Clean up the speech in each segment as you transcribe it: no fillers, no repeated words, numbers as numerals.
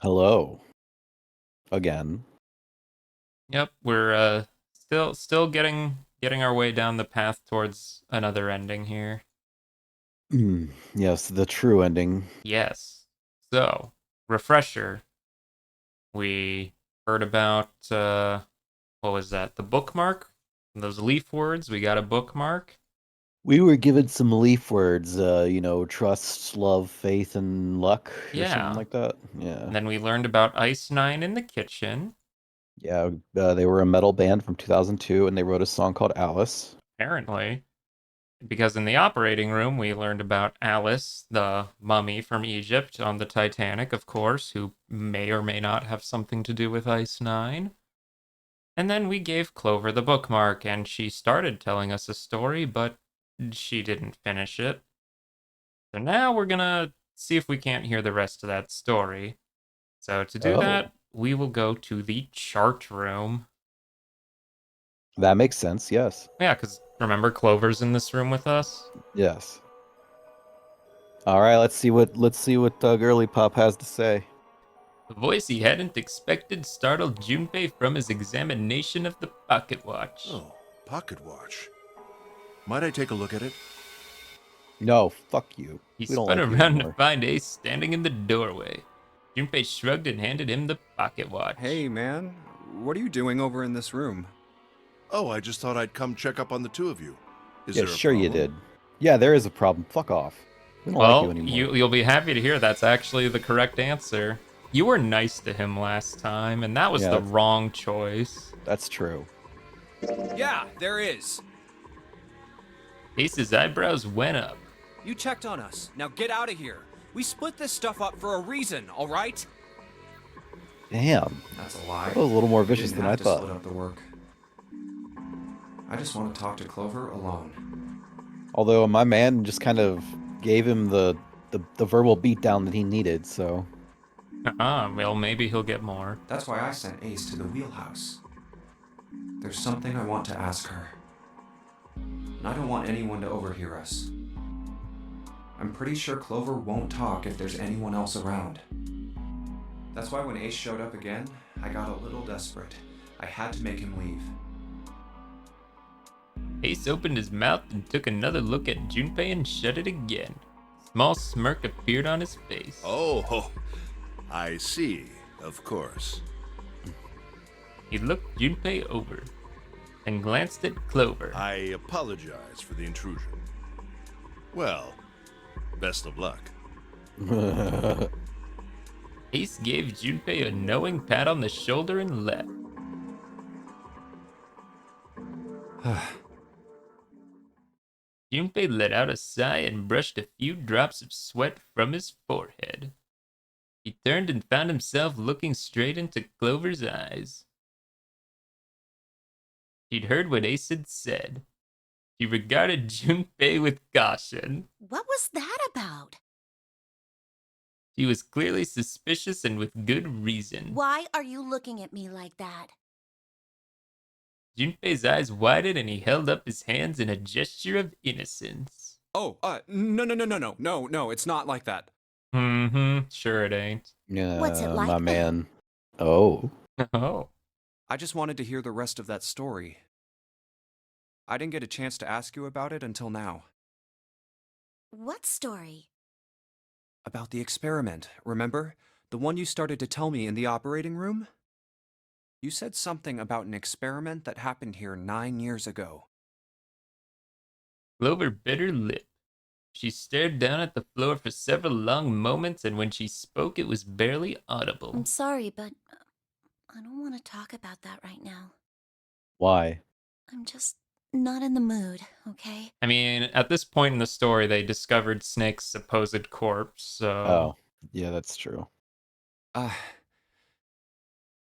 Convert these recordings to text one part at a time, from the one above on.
Hello again. Yep, we're still getting our way down the path towards another ending here. Yes, the true ending. Yes. So, refresher, we heard about what was that? The bookmark? Those leaf words, we got a bookmark. We were given some leaf words, trust, love, faith, and luck, or something Yeah. like that. Yeah. And then we learned about Ice Nine in the kitchen, Yeah, they were a metal band from 2002, and they wrote a song called Alice. apparently. Because in the operating room, we learned about Alice, the mummy from Egypt on the Titanic, of course, who may or may not have something to do with Ice Nine. And then we gave Clover the bookmark, and she started telling us a story, but she didn't finish it. So now we're gonna see if we can't hear the rest of that story. So to do Oh, that, we will go to the chart room. that makes sense. Yes. Yeah, because remember, Clover's in this room with us? Yes. All right, let's see what Girly Pop has to say. The voice he hadn't expected startled Junpei from his examination of the pocket watch. Oh, pocket watch. Might I take a look at it? No, fuck you. He We don't spun like you around to anymore. find Ace standing in the doorway. Junpei shrugged and handed him the pocket watch. Hey, man. What are you doing over in this room? Oh, I just thought I'd come check up on the two of you. Is Yeah, there a sure you problem? did. Yeah, there is a problem. Fuck off. We don't like you Well, anymore. you'll be happy to hear that's actually the correct answer. You were nice to him last time, and that was Yeah, the wrong choice. that's true. Yeah, there is. Ace's eyebrows went up. You checked on us. Now get out of here. We split this stuff up for a reason, all right? Damn. That's a lie. That was a little more We vicious didn't than I have to thought. split up the work. I just want to talk to Clover alone. Although my man just kind of gave him the verbal beatdown that he needed, so Well, maybe he'll get more. That's why I sent Ace to the wheelhouse. There's something I want to ask her. And I don't want anyone to overhear us. I'm pretty sure Clover won't talk if there's anyone else around. That's why when Ace showed up again, I got a little desperate. I had to make him leave. Ace opened his mouth and took another look at Junpei and shut it again. A small smirk appeared on his face. Oh, I see. Of course. He looked Junpei over and glanced at Clover. I apologize for the intrusion. Well, best of luck. Ace gave Junpei a knowing pat on the shoulder and left. Junpei let out a sigh and brushed a few drops of sweat from his forehead. He turned and found himself looking straight into Clover's eyes. She'd heard what Ace had said. She regarded Junpei with caution. What was that about? She was clearly suspicious and with good reason. Why are you looking at me like that? Junpei's eyes widened and he held up his hands in a gesture of innocence. Oh, no, it's not like that. Sure it ain't. What's it Yeah, my like then? man. Oh. Oh, I just wanted to hear the rest of that story. I didn't get a chance to ask you about it until now. What story? About the experiment, remember? The one you started to tell me in the operating room? You said something about an experiment that happened here 9 years ago. Clover bit her lip. She stared down at the floor for several long moments, and when she spoke, it was barely audible. I'm sorry, but I don't want to talk about that right now. Why? I'm just not in the mood, okay? I mean, at this point in the story, they discovered Snake's supposed corpse, so. Oh, yeah, that's true. Uh,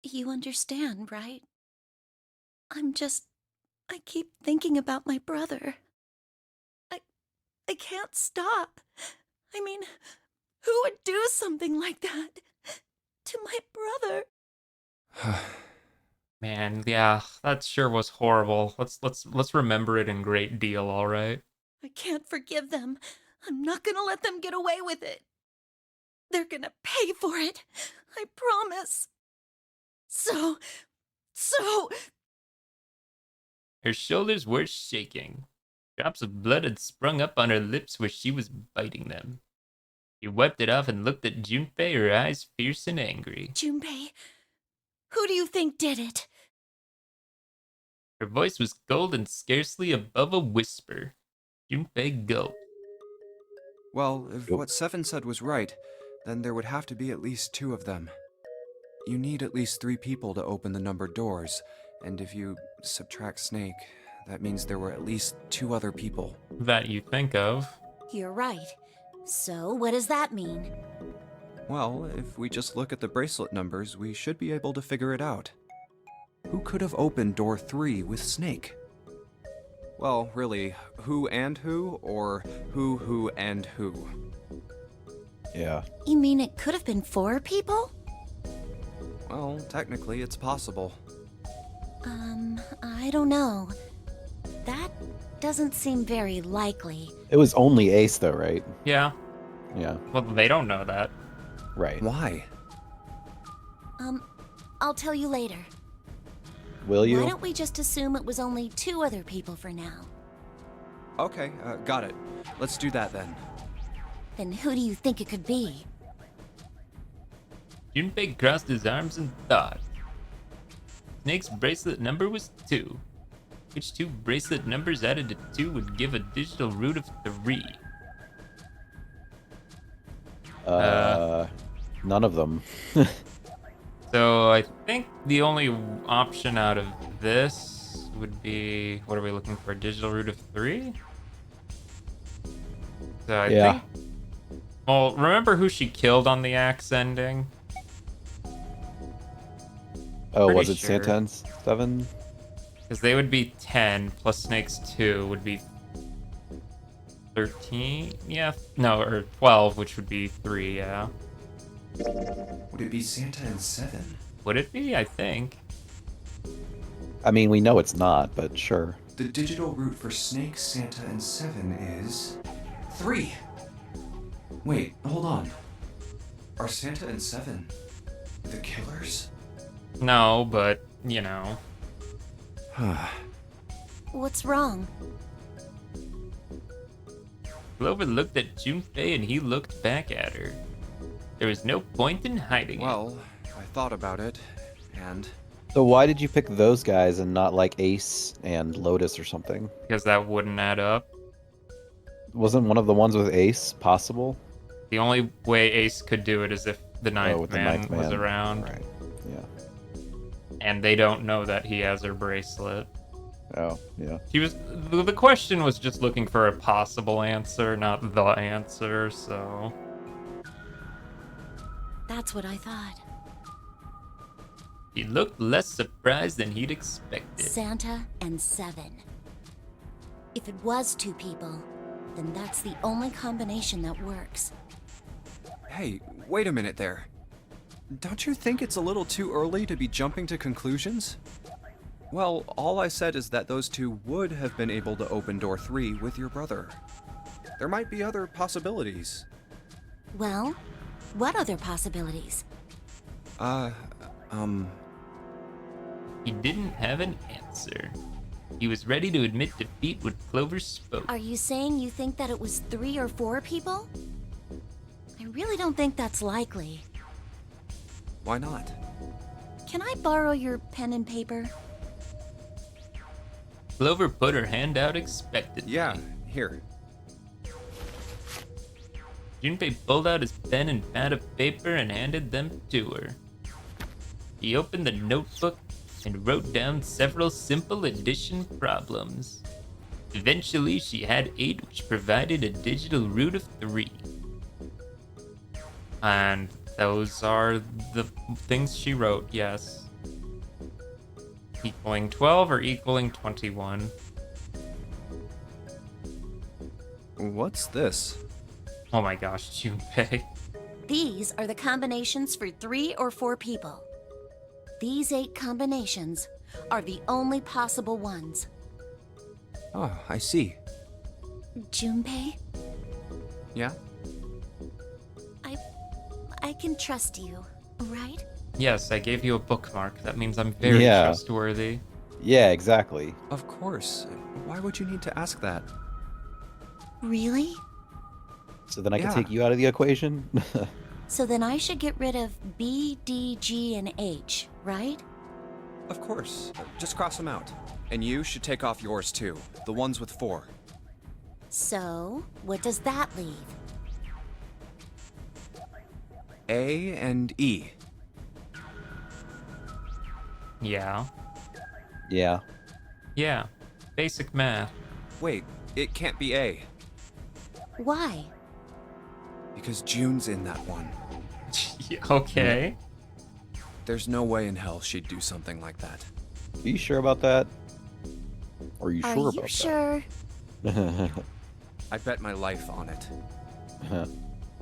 You understand, right? I keep thinking about my brother. I, I can't stop. I mean, who would do something like that to my brother? Man, yeah, that sure was horrible. Let's remember it in great deal, all right? I can't forgive them. I'm not gonna let them get away with it. They're gonna pay for it. I promise. So. Her shoulders were shaking. Drops of blood had sprung up on her lips where she was biting them. She wiped it off and looked at Junpei, her eyes fierce and angry. Junpei, who do you think did it? Her voice was cold and scarcely above a whisper. Junpei gulped. Well, if Yep. what Seven said was right, then there would have to be at least 2 of them. You need at least 3 people to open the numbered doors, and if you subtract Snake, that means there were at least 2 other people. That you think of. You're right. So, what does that mean? Well, if we just look at the bracelet numbers, we should be able to figure it out. Who could have opened door 3 with Snake? Well, really, who and who, or who and who? Yeah. You mean it could have been 4 people? Well, technically, it's possible. I don't know. That doesn't seem very likely. It was only Ace, though, right? Yeah. Yeah. Well, they don't know that. Right. Why? I'll tell you later. Will you? Why don't we just assume it was only 2 other people for now? Okay, got it. Let's do that then. Then who do you think it could be? Junpei crossed his arms and thought. Snake's bracelet number was 2. Which 2 bracelet numbers added to 2 would give a digital root of 3? None of them. So I think the only option out of this would be, what are we looking for? A digital root of 3? So I Yeah. think. Well, remember who she killed on the axe ending? Oh, Pretty was it sure. Santan's 7? Because they would be 10 plus Snake's 2 would be 13. Yeah, no, or 12, which would be 3. Yeah, Would it be Santa and 7? would it be? I think. I mean, we know it's not, but sure. The digital root for Snake, Santa, and 7 is 3. Wait, hold on. Are Santa and 7 the killers? No, but you know. What's wrong? Clover looked at Junpei and he looked back at her. There was no point in hiding it. Well, I thought about it, and So why did you pick those guys and not like Ace and Lotus or something? Because that wouldn't add up. Wasn't one of the ones with Ace possible? The only way Ace could do it is if the ninth, with the man, ninth was man. around. Right. Yeah. And they don't know that he has her bracelet. Oh, yeah. The question was just looking for a possible answer, not the answer, so. That's what I thought. He looked less surprised than he'd expected. Santa and 7. If it was 2 people, then that's the only combination that works. hey, wait a minute there. Don't you think it's a little too early to be jumping to conclusions? Well, all I said is that those 2 would have been able to open door 3 with your brother. There might be other possibilities. Well, what other possibilities? He didn't have an answer. He was ready to admit defeat when Clover spoke. Are you saying you think that it was 3 or 4 people? I really don't think that's likely. Why not? Can I borrow your pen and paper? Clover put her hand out expectantly. Yeah, here. Junpei pulled out his pen and pad of paper and handed them to her. He opened the notebook and wrote down several simple addition problems. Eventually, she had 8, which provided a digital root of 3. And those are the things she wrote, yes. Equaling 12 or equaling 21. What's this? Oh my gosh, Junpei. These are the combinations for 3 or 4 people. These 8 combinations are the only possible ones. Oh, I see. Junpei, Yeah? I can trust you. right? Yes, I gave you a bookmark. That means I'm very Yeah. trustworthy. Yeah, exactly. Of course. Why would you need to ask that? Really? So then I can Yeah. take you out of the equation? So then I should get rid of B, D, G, and H, right? Of course. Just cross them out. And you should take off yours too. The ones with 4. So, what does that leave? A and E. Yeah. Yeah. Yeah. Basic math. Wait, it can't be A. Why? Because June's in that one. Yeah, okay. There's no way in hell she'd do something like that. Are you sure about that? Or are you Are sure you about sure? that? I bet my life on it.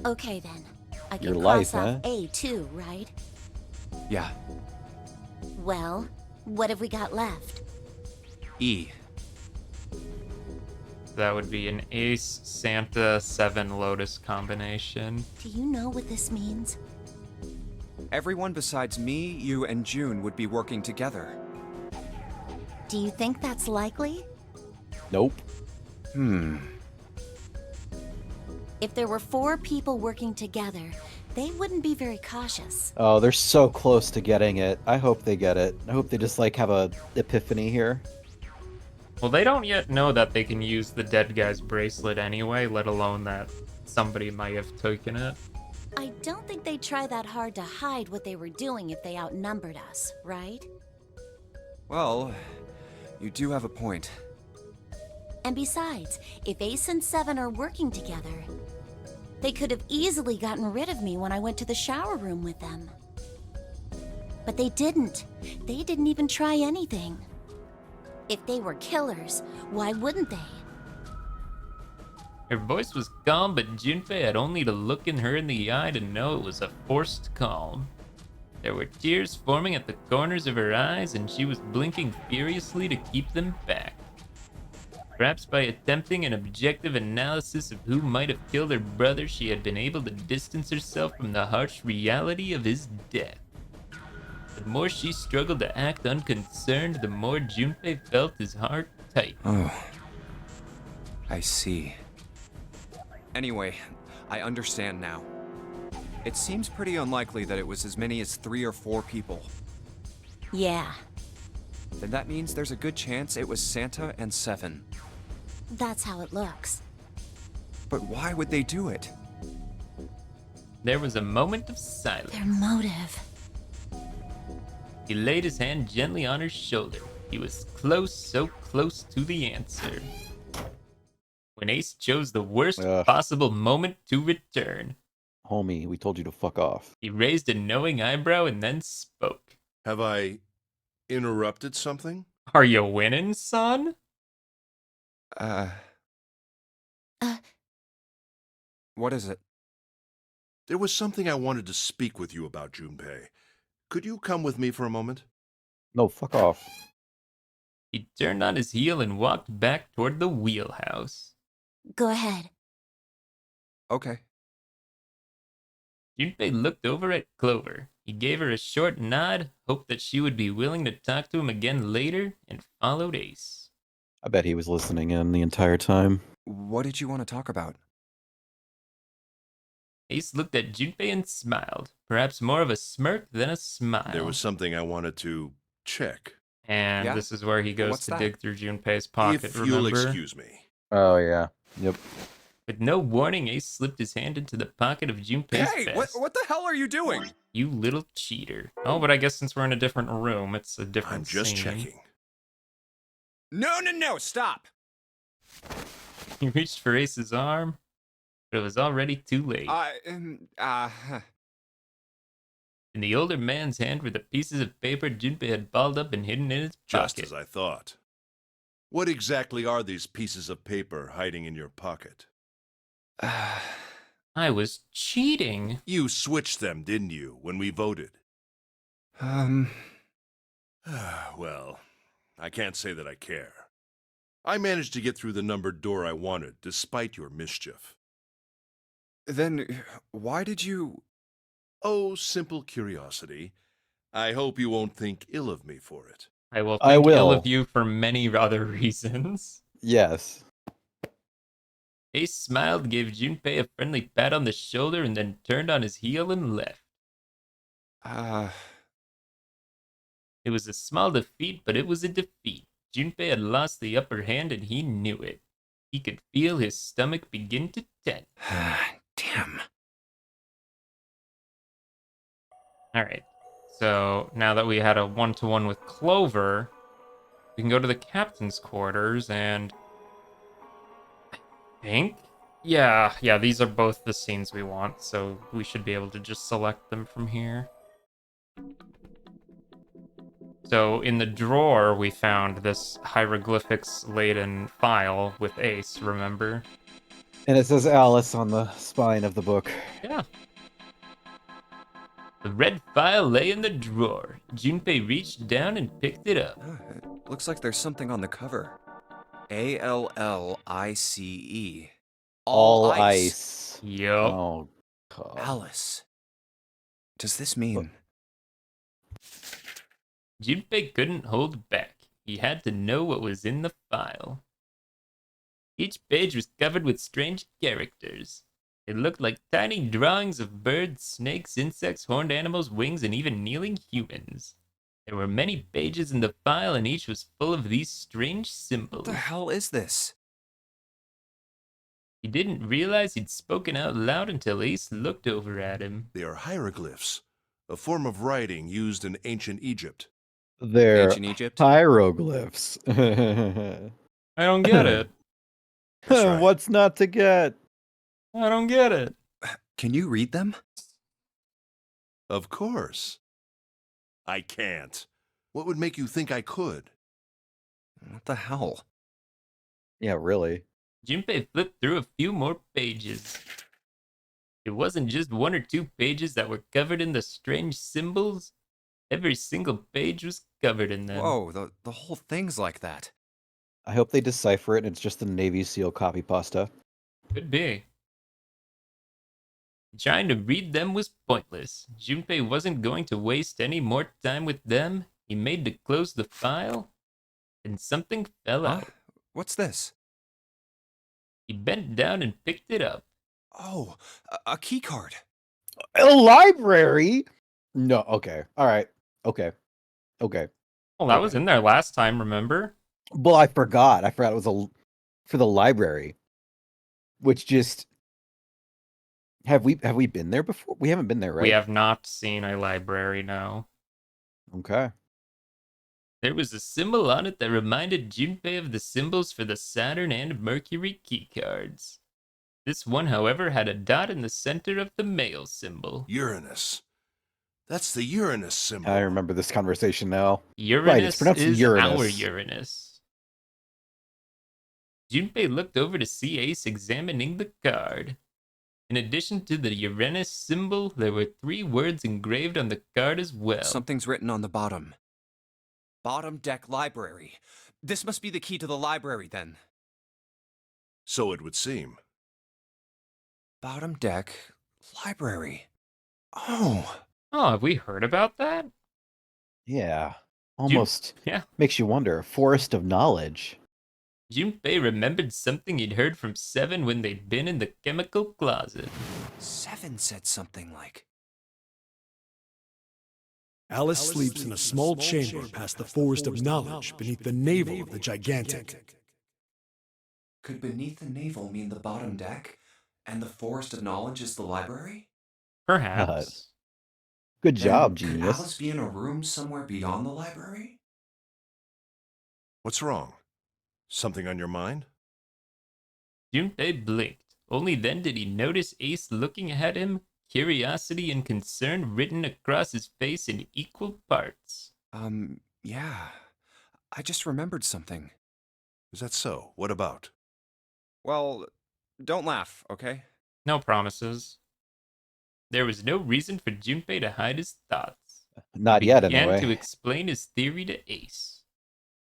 Okay then. I can Your cross life, off huh? A too, right? Yeah, Well, what have we got left? E. That would be an Ace, Santa, 7 Lotus combination. Do you know what this means? Everyone besides me, you, and June would be working together. Do you think that's likely? Nope. If there were 4 people working together, they wouldn't be very cautious. Oh, they're so close to getting it. I hope they get it. I hope they just like have a epiphany here. Well, they don't yet know that they can use the dead guy's bracelet anyway, let alone that somebody might have taken it. I don't think they'd try that hard to hide what they were doing if they outnumbered us, right? Well, you do have a point. And besides, if Ace and 7 are working together, they could have easily gotten rid of me when I went to the shower room with them. But they didn't. They didn't even try anything. If they were killers, why wouldn't they? Her voice was calm, but Junpei had only to look in her in the eye to know it was a forced calm. There were tears forming at the corners of her eyes, and she was blinking furiously to keep them back. Perhaps by attempting an objective analysis of who might have killed her brother, she had been able to distance herself from the harsh reality of his death. The more she struggled to act unconcerned, the more Junpei felt his heart tighten. Oh. I see. Anyway, I understand now. It seems pretty unlikely that it was as many as 3 or 4 people. Yeah, Then that means there's a good chance it was Santa and 7. that's how it looks. But why would they do it? There was a moment of silence. Their motive. He laid his hand gently on her shoulder. He was close, so close to the answer. When Ace chose the worst Ugh. possible moment to return, Homie, we told you to fuck off. he raised a knowing eyebrow and then spoke. Have I interrupted something? Are you winning, son? What is it? There was something I wanted to speak with you about, Junpei. Could you come with me for a moment? No, fuck off. He turned on his heel and walked back toward the wheelhouse. Go ahead. Okay. Junpei looked over at Clover. He gave her a short nod, hoped that she would be willing to talk to him again later, and followed Ace. I bet he was listening in the entire time. What did you want to talk about? Ace looked at Junpei and smiled, perhaps more of a smirk than a smile. There was something I wanted to check. And Yeah? this is where he goes What's to that? dig through Junpei's pocket, If you'll remember? excuse me. Oh, yeah. Yep. With no warning, Ace slipped his hand into the pocket of Junpei's Hey, vest. what the hell are you doing? You little cheater. Oh, but I guess since we're in a different room, it's a different I'm just scene. checking. No, stop! He reached for Ace's arm, but it was already too late. In the older man's hand were the pieces of paper Junpei had balled up and hidden in his Just pocket. as I thought. What exactly are these pieces of paper hiding in your pocket? I was cheating. You switched them, didn't you, when we voted? Well, I can't say that I care. I managed to get through the numbered door I wanted, despite your mischief. Then why did you... Oh, simple curiosity. I hope you won't think ill of me for it. I will I think ill will. of you for many other reasons. Yes. Ace smiled, gave Junpei a friendly pat on the shoulder, and then turned on his heel and left. It was a small defeat, but it was a defeat. Junpei had lost the upper hand, and he knew it. He could feel his stomach begin to tense. Damn. All right. So now that we had a one-to-one with Clover, we can go to the captain's quarters and I think, yeah, these are both the scenes we want, so we should be able to just select them from here. So in the drawer, we found this hieroglyphics-laden file with Ace, remember? And it says Alice on the spine of the book. Yeah. The red file lay in the drawer. Junpei reached down and picked it up. It looks like there's something on the cover. ALLICE. All ice. Yup. Oh, God. Alice. Does this mean... Junpei couldn't hold back. He had to know what was in the file. Each page was covered with strange characters. It looked like tiny drawings of birds, snakes, insects, horned animals, wings, and even kneeling humans. There were many pages in the file, and each was full of these strange symbols. What the hell is this? He didn't realize he'd spoken out loud until Ace looked over at him. They are hieroglyphs, a form of writing used in ancient Egypt. They're Ancient Egypt? hieroglyphs. I don't get it. That's right. What's not to get? I don't get it. Can you read them? Of course. I can't. What would make you think I could? What the hell? Yeah, really. Junpei flipped through a few more pages. It wasn't just one or two pages that were covered in the strange symbols. Every single page was covered in them. Whoa, the whole thing's like that. I hope they decipher it and it's just the Navy SEAL copy pasta. Could be. Trying to read them was pointless. Junpei wasn't going to waste any more time with them. He made to close the file, and something fell out. What's this? He bent down and picked it up. Oh, a key card. A library? No, okay. All right. Okay. Okay. Well, that was in there last time, remember? Well, I forgot. I forgot it was for the library. Which just have we been there before? We haven't been there, right? We have not seen a library now. Okay. There was a symbol on it that reminded Junpei of the symbols for the Saturn and Mercury keycards. This one, however, had a dot in the center of the male symbol. Uranus. That's the Uranus symbol. I remember this conversation now. Uranus it's pronounced is Uranus. our Uranus. Junpei looked over to see Ace examining the card. In addition to the Uranus symbol, there were 3 words engraved on the card as well. Something's written on the bottom. Bottom deck library. This must be the key to the library, then. So it would seem. Bottom deck library. Oh. Oh, have we heard about that? Yeah. Almost Yeah. makes you wonder. A forest of knowledge. Junpei remembered something he'd heard from Seven when they'd been in the chemical closet. Seven said something like... Alice sleeps in a small chamber past the forest of knowledge beneath the navel of the gigantic. Could beneath the navel mean the bottom deck? And the forest of knowledge is the library? Perhaps. Good job, Then genius. Could Alice be in a room somewhere beyond the library? What's wrong? Something on your mind? Junpei blinked. Only then did he notice Ace looking at him, curiosity and concern written across his face in equal parts. Yeah. I just remembered something. Is that so? What about? Well, don't laugh, okay? No promises. There was no reason for Junpei to hide his thoughts. Not He yet, began anyway. to explain his theory to Ace.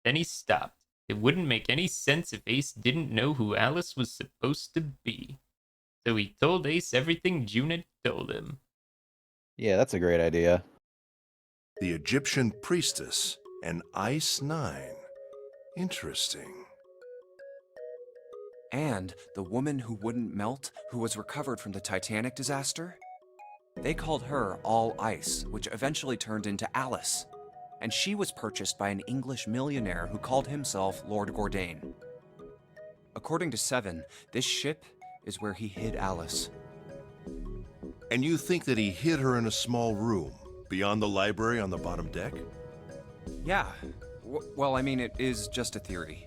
Then he stopped. It wouldn't make any sense if Ace didn't know who Alice was supposed to be. So he told Ace everything June had told him. Yeah, that's a great idea. The Egyptian priestess and Ice 9. Interesting. And the woman who wouldn't melt, who was recovered from the Titanic disaster? They called her All Ice, which eventually turned into Alice. And she was purchased by an English millionaire who called himself Lord Gordain. According to Seven, this ship is where he hid Alice. And you think that he hid her in a small room, beyond the library on the bottom deck? Yeah. Well, I mean, it is just a theory.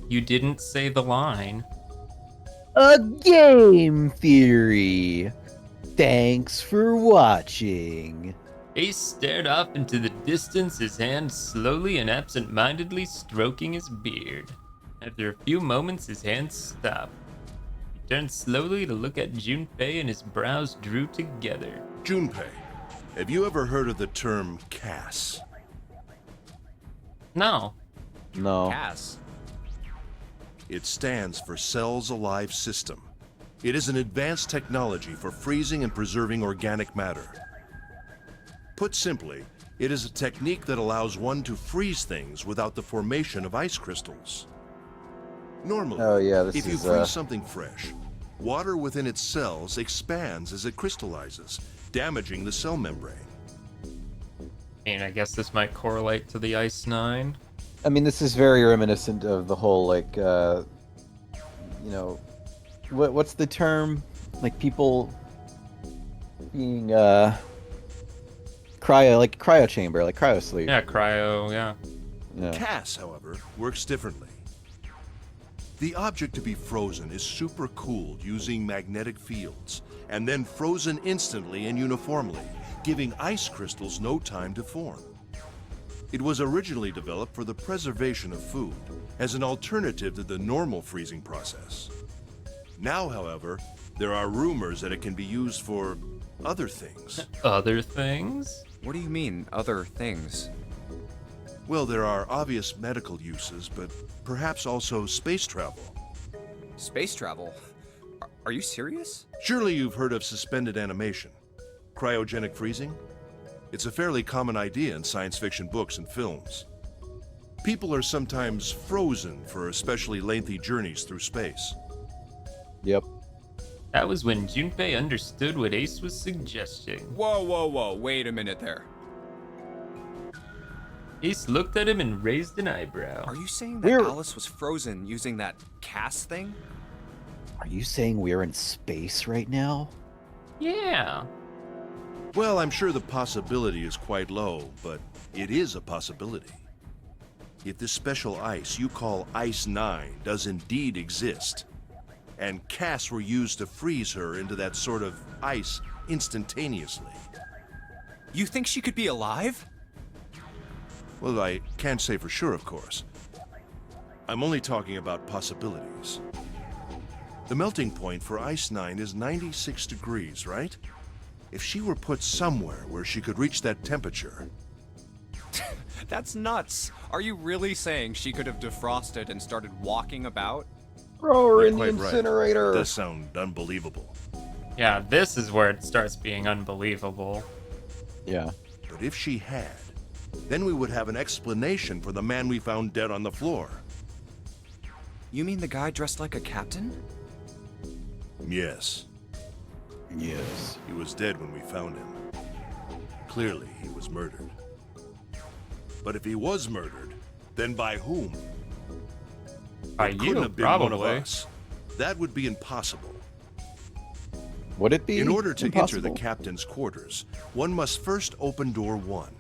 You didn't say the line. A game theory. Thanks for watching. Ace stared off into the distance, his hand slowly and absent-mindedly stroking his beard. After a few moments, his hand stopped. He turned slowly to look at Junpei, and his brows drew together. Junpei, have you ever heard of the term CAS? No. No. Cass. It stands for Cells Alive System. It is an advanced technology for freezing and preserving organic matter. Put simply, it is a technique that allows one to freeze things without the formation of ice crystals. Normally, Oh, yeah, this if you is, freeze something fresh, water within its cells expands as it crystallizes, damaging the cell membrane. I guess this might correlate to the Ice 9. I mean, this is very reminiscent of the whole, like, what's the term? Like, people being, cryo chamber, like cryo sleep. Yeah, cryo, yeah. Yeah. CAS, however, works differently. The object to be frozen is supercooled using magnetic fields, and then frozen instantly and uniformly, giving ice crystals no time to form. It was originally developed for the preservation of food, as an alternative to the normal freezing process. Now, however, there are rumors that it can be used for other things. Other things? What do you mean, other things? Well, there are obvious medical uses, but perhaps also space travel. Space travel? Are you serious? Surely you've heard of suspended animation, cryogenic freezing? It's a fairly common idea in science fiction books and films. People are sometimes frozen for especially lengthy journeys through space. Yep. That was when Junpei understood what Ace was suggesting. Whoa, wait a minute there. Ace looked at him and raised an eyebrow. Are you saying that Alice was frozen using that Cass thing? Are you saying we're in space right now? Yeah. Well, I'm sure the possibility is quite low, but it is a possibility. If this special ice you call Ice 9 does indeed exist, and casts were used to freeze her into that sort of ice instantaneously. You think she could be alive? Well, I can't say for sure, of course. I'm only talking about possibilities. The melting point for Ice 9 is 96 degrees, right? If she were put somewhere where she could reach that temperature... That's nuts. Are you really saying she could have defrosted and started walking about? Throw her Not in the quite right. incinerator. It does sound unbelievable. Yeah, this is where it starts being unbelievable. Yeah. But if she had, then we would have an explanation for the man we found dead on the floor. You mean the guy dressed like a captain? Yes, Yes. he was dead when we found him. Clearly, he was murdered. But if he was murdered, then by whom? By It you, couldn't have been probably. one of us. That would be impossible. Would it be In order to enter the impossible? captain's quarters, one must first open door 1.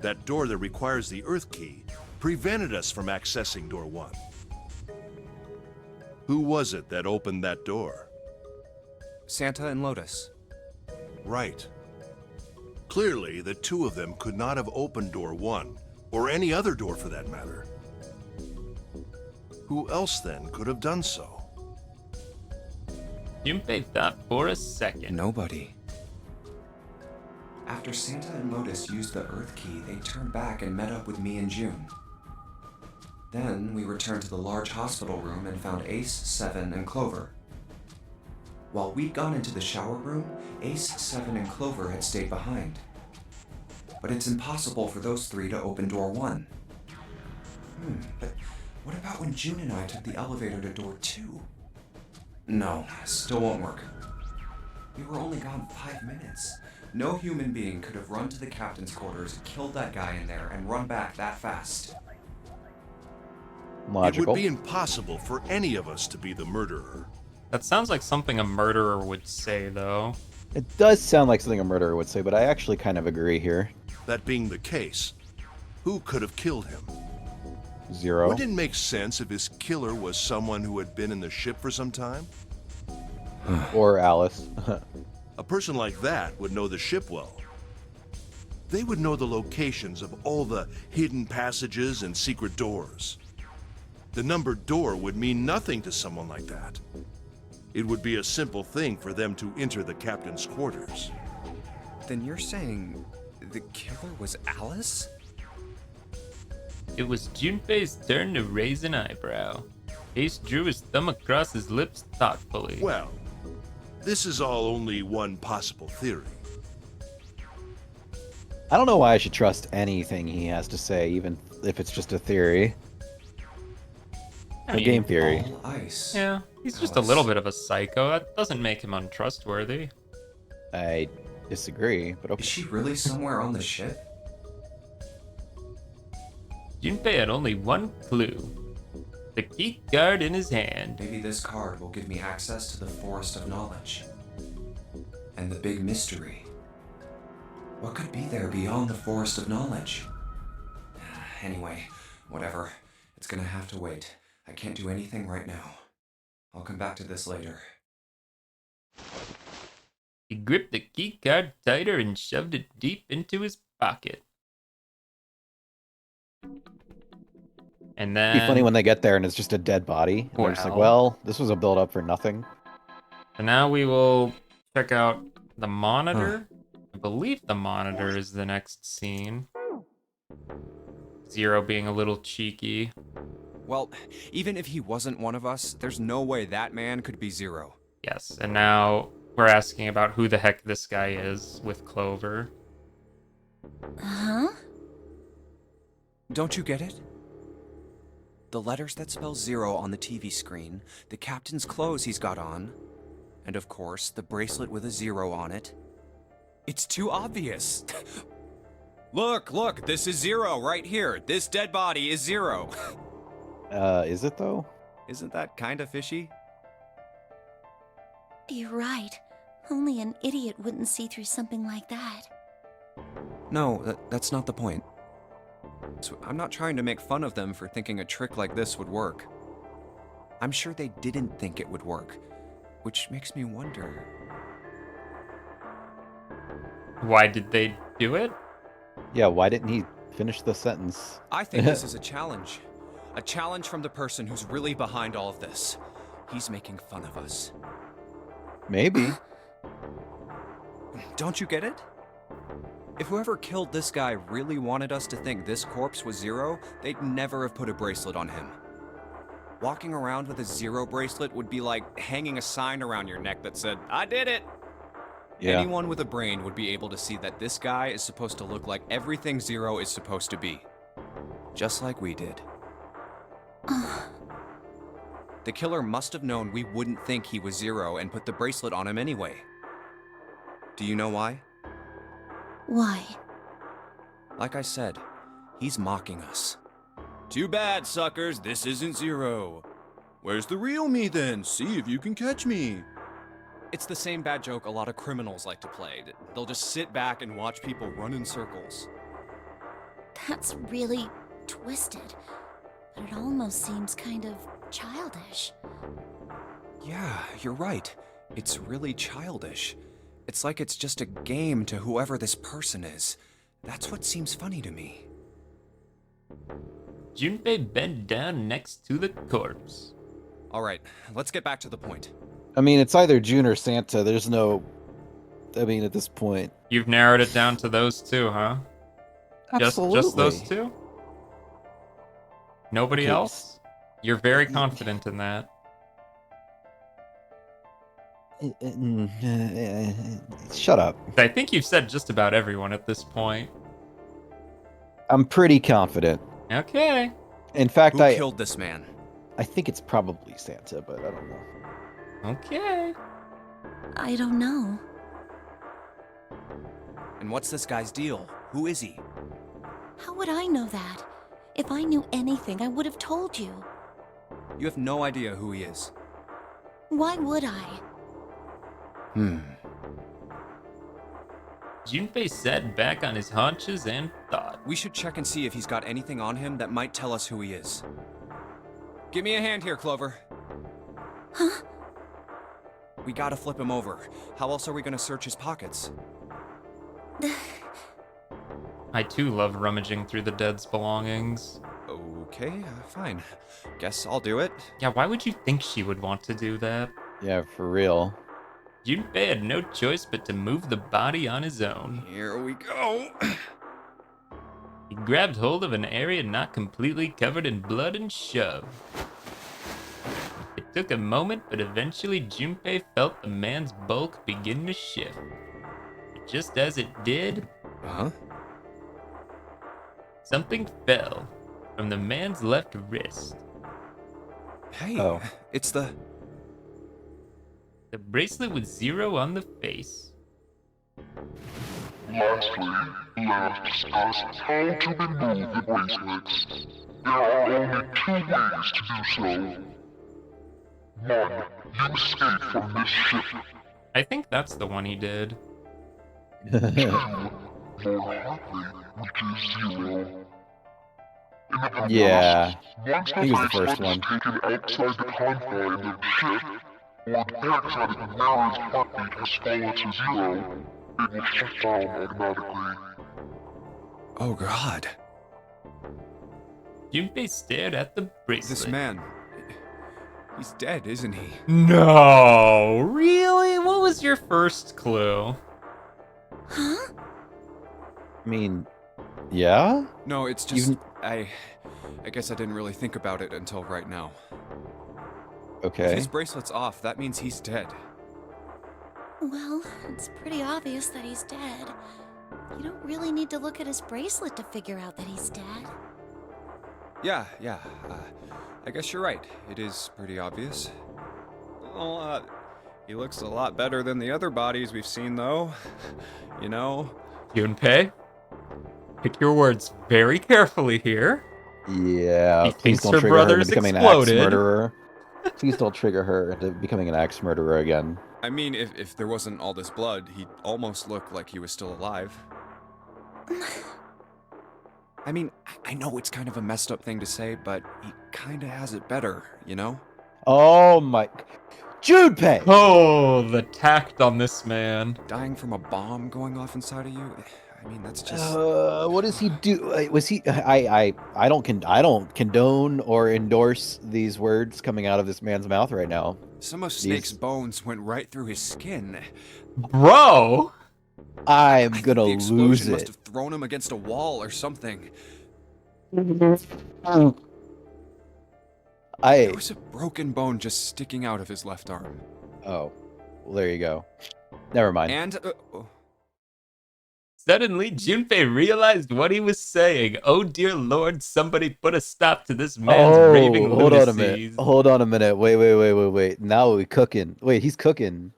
That door that requires the Earth key prevented us from accessing door 1. Who was it that opened that door? Santa and Lotus. Right. Clearly, the two of them could not have opened door 1, or any other door for that matter. Who else then could have done so? Junpei thought for a second. Nobody. After Santa and Lotus used the Earth key, they turned back and met up with me and June. Then we returned to the large hospital room and found Ace, Seven, and Clover. While we'd gone into the shower room, Ace, 7, and Clover had stayed behind. But it's impossible for those three to open door 1. But what about when June and I took the elevator to door 2? No, still won't work. We were only gone 5 minutes. No human being could have run to the captain's quarters, killed that guy in there, and run back that fast. It Logical. would be impossible for any of us to be the murderer. That sounds like something a murderer would say, though. It does sound like something a murderer would say, but I actually kind of agree here. That being the case, who could have killed him? 0. Wouldn't it make sense if his killer was someone who had been in the ship for some time? Or Alice. A person like that would know the ship well. They would know the locations of all the hidden passages and secret doors. The numbered door would mean nothing to someone like that. It would be a simple thing for them to enter the captain's quarters. Then you're saying the killer was Alice? It was Junpei's turn to raise an eyebrow. Ace drew his thumb across his lips thoughtfully. Well, this is all only one possible theory. I don't know why I should trust anything he has to say, even if it's just a theory. I A mean, game theory. All ice. Yeah, he's just a little bit of a psycho. That doesn't make him untrustworthy. I disagree, but Is okay. she really somewhere on the ship? Junpei had only one clue. The key card in his hand. Maybe this card will give me access to the Forest of Knowledge. And the big mystery. What could be there beyond the Forest of Knowledge? Anyway, whatever. It's gonna have to wait. I can't do anything right now. I'll come back to this later. He gripped the key card tighter and shoved it deep into his pocket. And then... It'd be funny when they get there and it's just a dead body. And they're just like, well, this was a build up for nothing. So now we will check out the monitor. I believe the monitor is the next scene. Zero being a little cheeky. Well, even if he wasn't one of us, there's no way that man could be Zero. Yes, and now we're asking about who the heck this guy is with Clover. Huh? Don't you get it? The letters that spell Zero on the TV screen, the captain's clothes he's got on, and of course, the bracelet with a 0 on it. It's too obvious. Look, this is Zero right here. This dead body is Zero. Is it though? Isn't that kind of fishy? You're right. Only an idiot wouldn't see through something like that. No, that's not the point. So I'm not trying to make fun of them for thinking a trick like this would work. I'm sure they didn't think it would work, which makes me wonder. Why did they do it? Yeah, why didn't he finish the sentence? I think this is a challenge. A challenge from the person who's really behind all of this. He's making fun of us. Maybe. Don't you get it? If whoever killed this guy really wanted us to think this corpse was Zero, they'd never have put a bracelet on him. Walking around with a 0 bracelet would be like hanging a sign around your neck that said, "I did it!" Yeah. Anyone with a brain would be able to see that this guy is supposed to look like everything Zero is supposed to be. Just like we did. The killer must have known we wouldn't think he was Zero and put the bracelet on him anyway. Do you know why? Why? Like I said, he's mocking us. Too bad, suckers, this isn't Zero. Where's the real me then? See if you can catch me. It's the same bad joke a lot of criminals like to play. They'll just sit back and watch people run in circles. That's really twisted. But it almost seems kind of childish. Yeah, you're right. It's really childish. It's like it's just a game to whoever this person is. That's what seems funny to me. Junpei bent down next to the corpse. Alright, let's get back to the point. I mean, it's either June or Santa. There's no... I mean, at this point... You've narrowed it down to those two, huh? Absolutely. Just those two? Nobody Okay, else? You're very confident in that. Shut up. I think you've said just about everyone at this point. I'm pretty confident. Okay. In fact, Who I killed this man? think it's probably Santa, but I don't know. Okay. I don't know. And what's this guy's deal? Who is he? How would I know that? If I knew anything, I would have told you. You have no idea who he is. Why would I? Junpei sat back on his haunches and thought. We should check and see if he's got anything on him that might tell us who he is. Give me a hand here, Clover. Huh? We gotta flip him over. How else are we gonna search his pockets? I too love rummaging through the dead's belongings. Okay, fine. Guess I'll do it. Yeah, why would you think she would want to do that? Yeah, for real. Junpei had no choice but to move the body on his own. Here we go. He grabbed hold of an area not completely covered in blood and shoved. It took a moment, but eventually Junpei felt the man's bulk begin to shift. But just as it did, Huh? something fell from the man's left wrist. Hey, Oh. it's the... The bracelet with 0 on the face. Lastly, let us discuss how to remove the bracelets. There are only 2 ways to do so. 1. You escape from this ship. I think that's the one he did. 2. More likely, which is 0. In other words, Yeah, once I the think it was the first bracelet is one. taken outside the confines of the ship, or the backside of the wearer's heartbeat has fallen to 0, it will shut down automatically. Oh god. Junpei stared at the bracelet. This man... He's dead, isn't he? No, really? What was your first clue? Huh? I mean, yeah? No, it's just... Even- I guess I didn't really think about it until right now. If Okay. his bracelet's off, that means he's dead. Well, it's pretty obvious that he's dead. You don't really need to look at his bracelet to figure out that he's dead. Yeah. I guess you're right. It is pretty obvious. Well, he looks a lot better than the other bodies we've seen, though. You know? Junpei, pick your words very carefully here. Yeah, He please thinks don't her trigger her into brother's becoming an exploded. axe murderer. Please don't trigger her into becoming an axe murderer again. I mean, if there wasn't all this blood, he'd almost look like he was still alive. I mean, I know it's kind of a messed up thing to say, but he kind of has it better, you know? Oh my... Junpei! Oh, the tact on this man. Dying from a bomb going off inside of you? I mean, that's just... What does he do? Was he? I don't condone or endorse these words coming out of this man's mouth right now. Some of Snake's bones went right through his skin. Bro! I'm I think gonna the explosion lose must it. have thrown him against a wall or something. There was a broken bone just sticking out of his left arm. Oh, well, there you go. Never mind. And... Suddenly, Junpei realized what he was saying. Oh dear lord, somebody put a stop to this man's raving hold on a lunacies. minute. Hold on a minute. Wait. Now we cooking. Wait, he's cooking.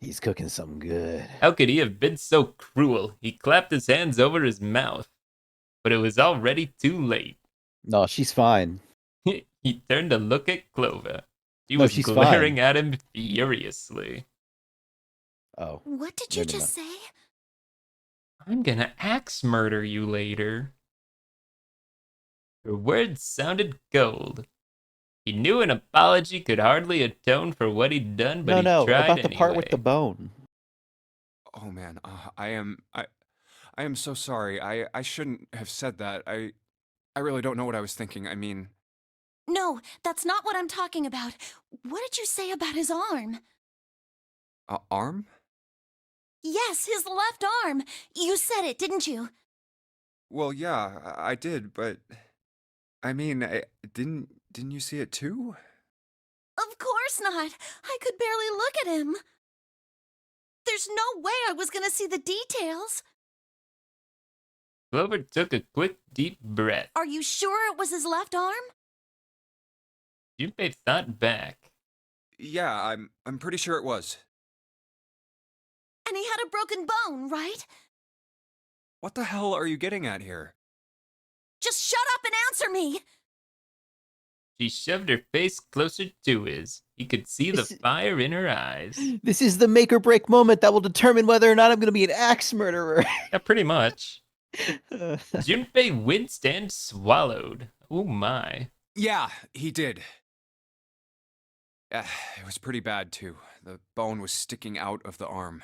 He's cooking something good. How could he have been so cruel? He clapped his hands over his mouth. But it was already too late. No, she's fine. He turned to look at Clover. She No, was she's glaring fine. at him furiously. Oh. What did you Maybe just say? I'm gonna axe murder you later. Her words sounded cold. He knew an apology could hardly atone for what he'd done, but No, he tried about the part with anyway. the bone. Oh man, I am so sorry. I shouldn't have said that. I really don't know what I was thinking. I mean, No, that's not what I'm talking about. What did you say about his arm? arm? Yes, his left arm. You said it, didn't you? Well, yeah, I did, but I mean, didn't you see it too? Of course not. I could barely look at him. There's no way I was gonna see the details. Clover took a quick, deep breath. Are you sure it was his left arm? Junpei thought back. Yeah, I'm pretty sure it was. And he had a broken bone, right? What the hell are you getting at here? Just shut up and answer me! She shoved her face closer to his. He could see the fire in her eyes. This is the make or break moment that will determine whether or not I'm going to be an axe murderer. Yeah, pretty much. Junpei winced and swallowed. Oh my. Yeah, he did. It was pretty bad, too. The bone was sticking out of the arm.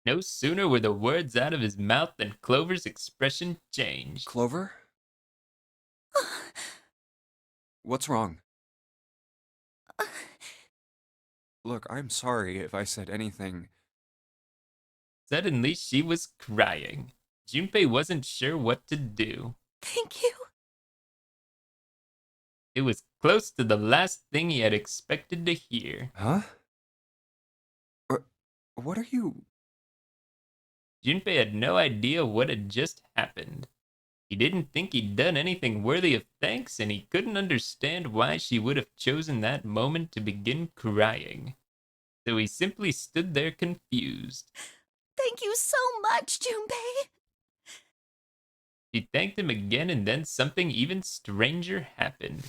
No sooner were the words out of his mouth than Clover's expression changed. Clover? What's wrong? Look, I'm sorry if I said anything. Suddenly, she was crying. Junpei wasn't sure what to do. Thank you. It was close to the last thing he had expected to hear. Huh? What are you... Junpei had no idea what had just happened. He didn't think he'd done anything worthy of thanks, and he couldn't understand why she would have chosen that moment to begin crying. So he simply stood there confused. Thank you so much, Junpei. She thanked him again, and then something even stranger happened.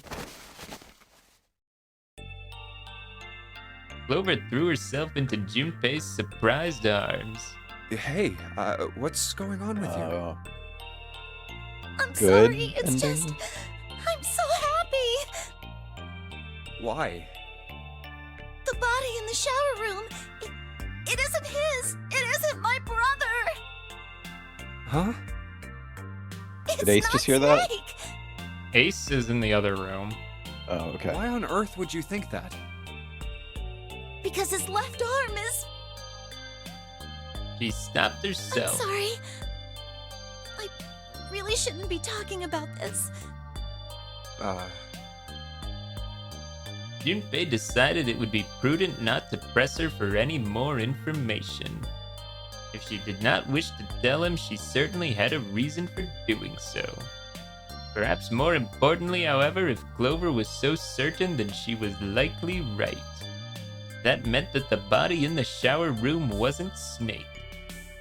Clover threw herself into Junpei's surprised arms. Hey, what's going on with you? I'm Good sorry, it's just... ending? I'm so happy! Why? The body in the shower room, it isn't his! It isn't my brother! Huh? It's Did Ace not just hear that? Snake. Ace is in the other room. Oh, okay. Why on earth would you think that? Because his left arm is... She stopped I'm herself. sorry. I really shouldn't be talking about this. Junpei decided it would be prudent not to press her for any more information. If she did not wish to tell him, she certainly had a reason for doing so. Perhaps more importantly, however, if Clover was so certain, then she was likely right. That meant that the body in the shower room wasn't Snake.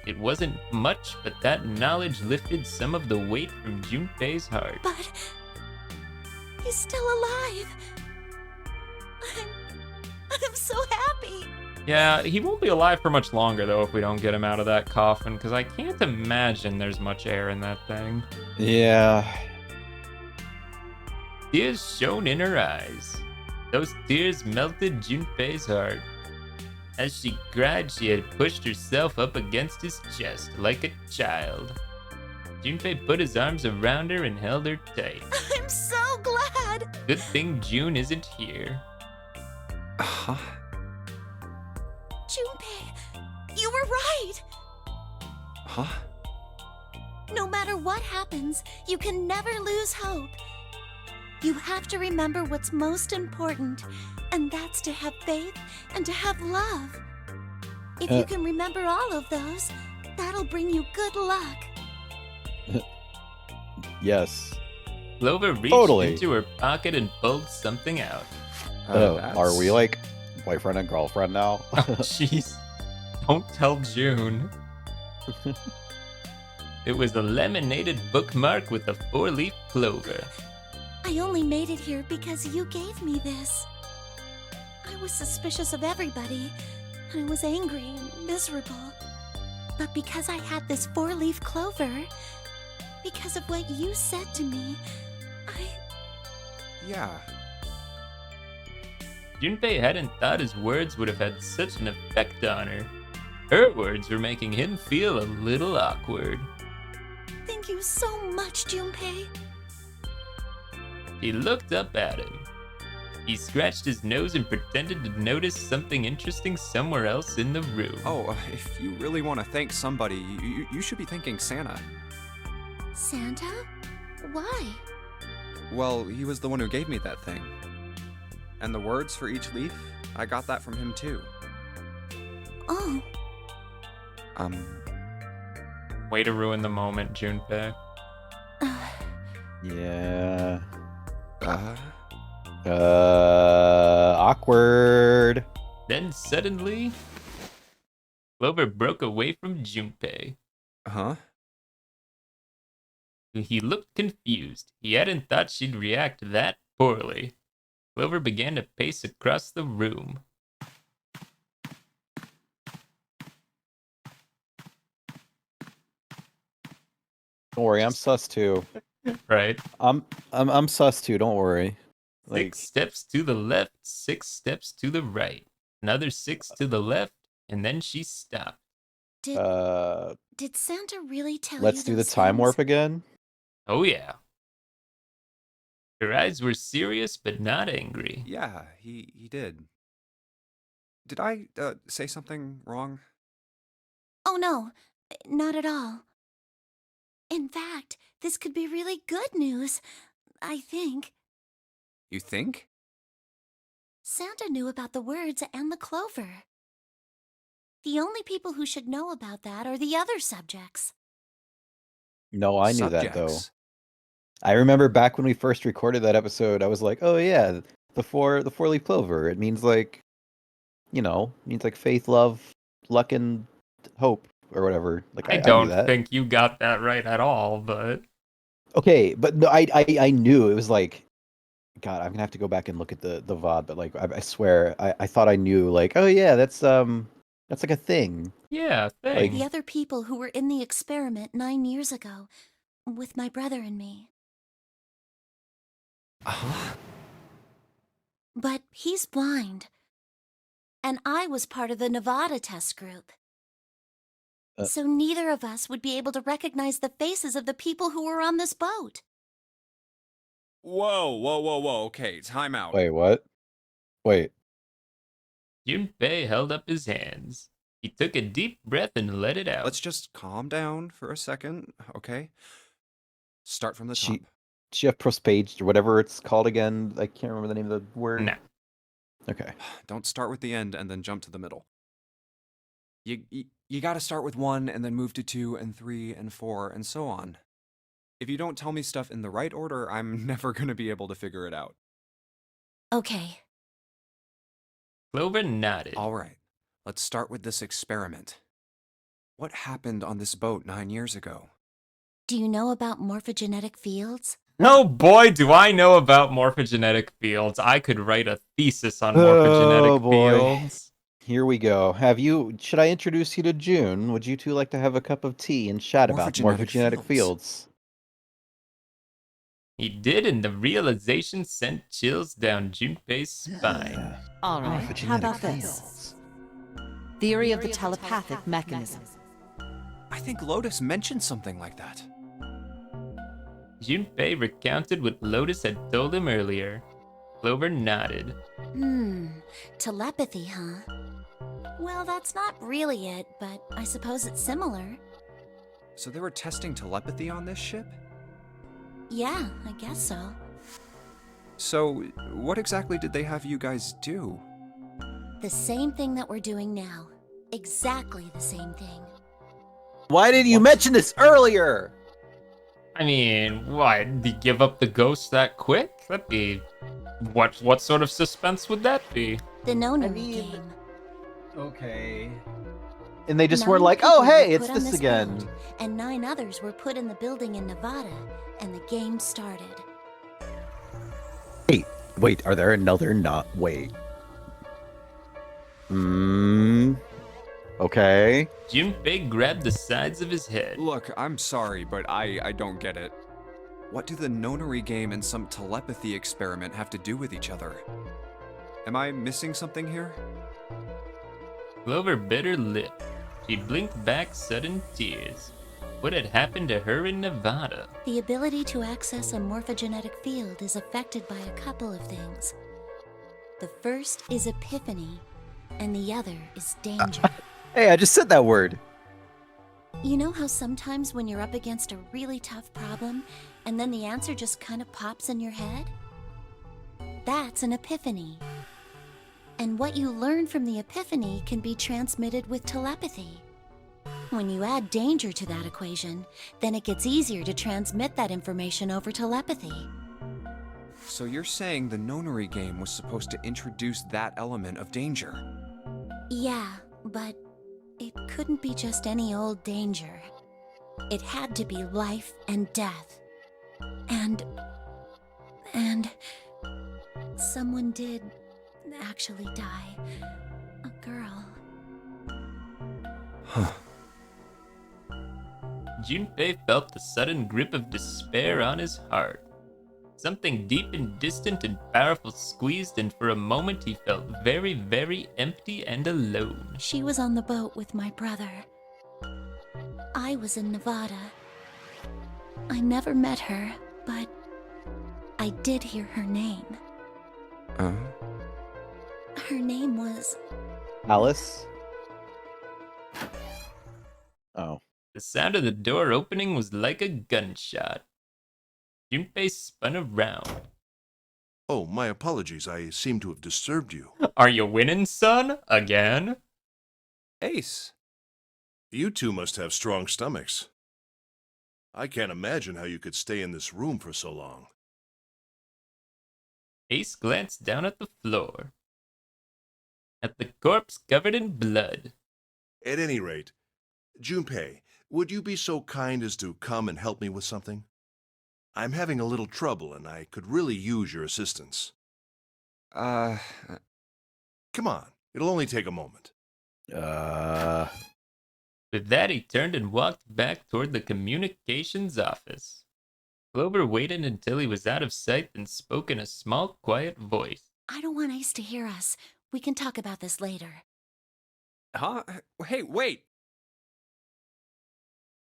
It wasn't much, but that knowledge lifted some of the weight from Junpei's heart. But... he's still alive. I'm so happy. Yeah, he won't be alive for much longer, though, if we don't get him out of that coffin, because I can't imagine there's much air in that thing. Yeah. Tears shone in her eyes. Those tears melted Junpei's heart. As she cried, she had pushed herself up against his chest like a child. Junpei put his arms around her and held her tight. I'm so glad. Good thing June isn't here. Huh? Junpei, you were right. Huh? No matter what happens, you can never lose hope. You have to remember what's most important, and that's to have faith and to have love. If you can remember all of those, that'll bring you good luck. Yes. Clover reached Totally. into her pocket and pulled something out. Are we like boyfriend and girlfriend now? Jeez. Don't tell June. It was a laminated bookmark with a 4-leaf clover. I only made it here because you gave me this. I was suspicious of everybody, and I was angry and miserable. But because I had this 4-leaf clover, because of what you said to me, Yeah. Junpei hadn't thought his words would have had such an effect on her. Her words were making him feel a little awkward. Thank you so much, Junpei. He looked up at him. He scratched his nose and pretended to notice something interesting somewhere else in the room. Oh, if you really want to thank somebody, you should be thanking Santa. Santa? Why? Well, he was the one who gave me that thing. And the words for each leaf, I got that from him too. Oh, Way to ruin the moment, Junpei. Yeah. Uh, Awkward. Then suddenly, Clover broke away from Junpei. huh? He looked confused. He hadn't thought she'd react that poorly. Clover began to pace across the room. Don't worry, I'm sus too. Right? I'm sus too. Don't worry. Like, 6 steps to the left, 6 steps to the right, another 6 to the left, and then she stopped. did uh, did Santa really tell you let's do the those time things? warp again. Oh yeah. Her eyes were serious but not angry. Yeah, he did. Did I, say something wrong? Oh no, not at all. In fact, this could be really good news, I think. You think? Santa knew about the words and the clover. The only people who should know about that are the other subjects. No, I knew that though. Subjects. I remember back when we first recorded that episode, I was like, "Oh yeah, the four-leaf clover. It means like, means like faith, love, luck, and hope, or whatever." Like I I knew don't that. think you got that right at all, but Okay, but no, I knew it was like, God, I'm gonna have to go back and look at the VOD, but like I swear I thought I knew like, oh yeah, that's like a thing. yeah, The thanks. other people who were in the experiment 9 years ago, with my brother and me. Uh-huh. But he's blind. And I was part of the Nevada test group. Uh. So neither of us would be able to recognize the faces of the people who were on this boat. Whoa. Okay, time out. Wait, what? Wait. Junpei held up his hands. He took a deep breath and let it out. Let's just calm down for a second, okay? Start from the top. She have prospaged or whatever it's called again. I can't remember the name of the word. No. Okay. Don't start with the end and then jump to the middle. You gotta start with 1 and then move to 2 and 3 and 4 and so on. If you don't tell me stuff in the right order, I'm never gonna be able to figure it out. Okay. Clover nodded. All right, let's start with this experiment. What happened on this boat 9 years ago? Do you know about morphogenetic fields? Oh boy, do I know about morphogenetic fields. I could write a thesis on Oh, morphogenetic boy. fields. Here we go. Should I introduce you to June? Would you two like to have a cup of tea and chat about morphogenetic fields? He did, and the realization sent chills down Junpei's spine. All right, how about this? Theory of the telepathic mechanism. I think Lotus mentioned something like that. Junpei recounted what Lotus had told him earlier. Clover nodded. Telepathy, huh? Well, that's not really it, but I suppose it's similar. So they were testing telepathy on this ship? Yeah, I guess so. So, what exactly did they have you guys do? The same thing that we're doing now. Exactly the same thing. Why didn't you mention this earlier? I mean, what? Did he give up the ghost that quick? That'd be... What sort of suspense would that be? The no-no game. Okay. And they just 9 were like, people oh, hey, were it's put on this again. boat, and 9 others were put in the building in Nevada, and the game started. Wait, are there another not? Wait. Okay. Junpei grabbed the sides of his head. Look, I'm sorry, but I don't get it. What do the nonary game and some telepathy experiment have to do with each other? Am I missing something here? Clover bit her lip. She blinked back sudden tears. What had happened to her in Nevada? The ability to access a morphogenetic field is affected by a couple of things. The first is epiphany, and the other is danger. Hey, I just said that word. You know how sometimes when you're up against a really tough problem, and then the answer just kind of pops in your head? That's an epiphany. And what you learn from the epiphany can be transmitted with telepathy. When you add danger to that equation, then it gets easier to transmit that information over telepathy. So you're saying the nonary game was supposed to introduce that element of danger? Yeah, but it couldn't be just any old danger. It had to be life and death. And someone did actually die. A girl. Huh. Junpei felt the sudden grip of despair on his heart. Something deep and distant and powerful squeezed, and for a moment he felt very, very empty and alone. She was on the boat with my brother. I was in Nevada. I never met her, but I did hear her name. Her name was... Alice? Oh. The sound of the door opening was like a gunshot. Junpei spun around. Oh, my apologies. I seem to have disturbed you. Are you winning, son? Again? Ace! You two must have strong stomachs. I can't imagine how you could stay in this room for so long. Ace glanced down at the floor. At the corpse covered in blood. At any rate, Junpei, would you be so kind as to come and help me with something? I'm having a little trouble, and I could really use your assistance. Come on, it'll only take a moment. With that, he turned and walked back toward the communications office. Clover waited until he was out of sight, then spoke in a small, quiet voice. I don't want Ace to hear us. We can talk about this later. Huh? Hey, wait!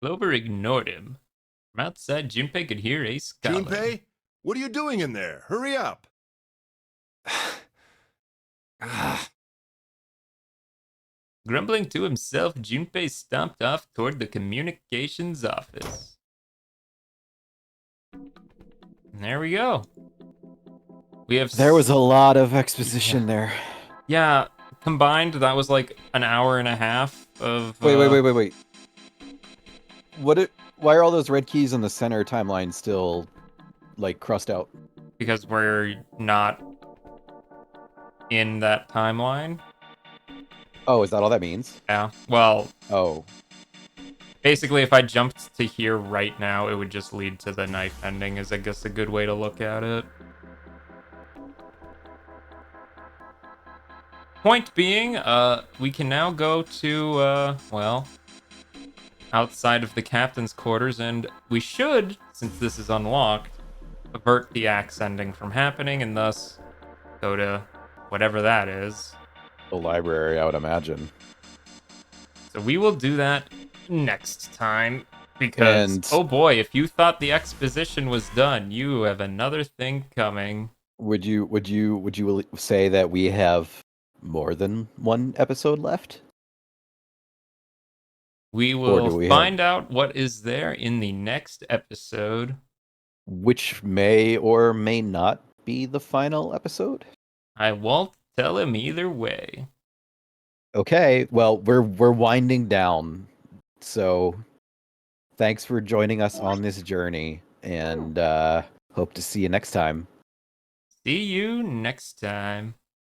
Clover ignored him. From outside, Junpei could hear Ace calling. Junpei, what are you doing in there? Hurry up! Grumbling to himself, Junpei stomped off toward the communications office. And there we go. There was a lot of exposition there. Yeah, combined, that was like an hour and a half of... Wait. Why are all those red keys in the center timeline still, like, crossed out? Because we're not in that timeline. Oh, is that all that means? Yeah, well... Oh. Basically, if I jumped to here right now, it would just lead to the knife ending, is I guess a good way to look at it. Point being, we can now go to, well, outside of the captain's quarters, and we should, since this is unlocked, avert the axe ending from happening, and thus go to whatever that is. The library, I would imagine. So we will do that next time, because, oh boy, if you thought the exposition was done, you have another thing coming. Would you say that we have more than one episode left? We will find out what is there in the next episode. Which may or may not be the final episode? I won't tell him either way. Okay, well, we're winding down. So, thanks for joining us on this journey, and hope to see you next time. See you next time.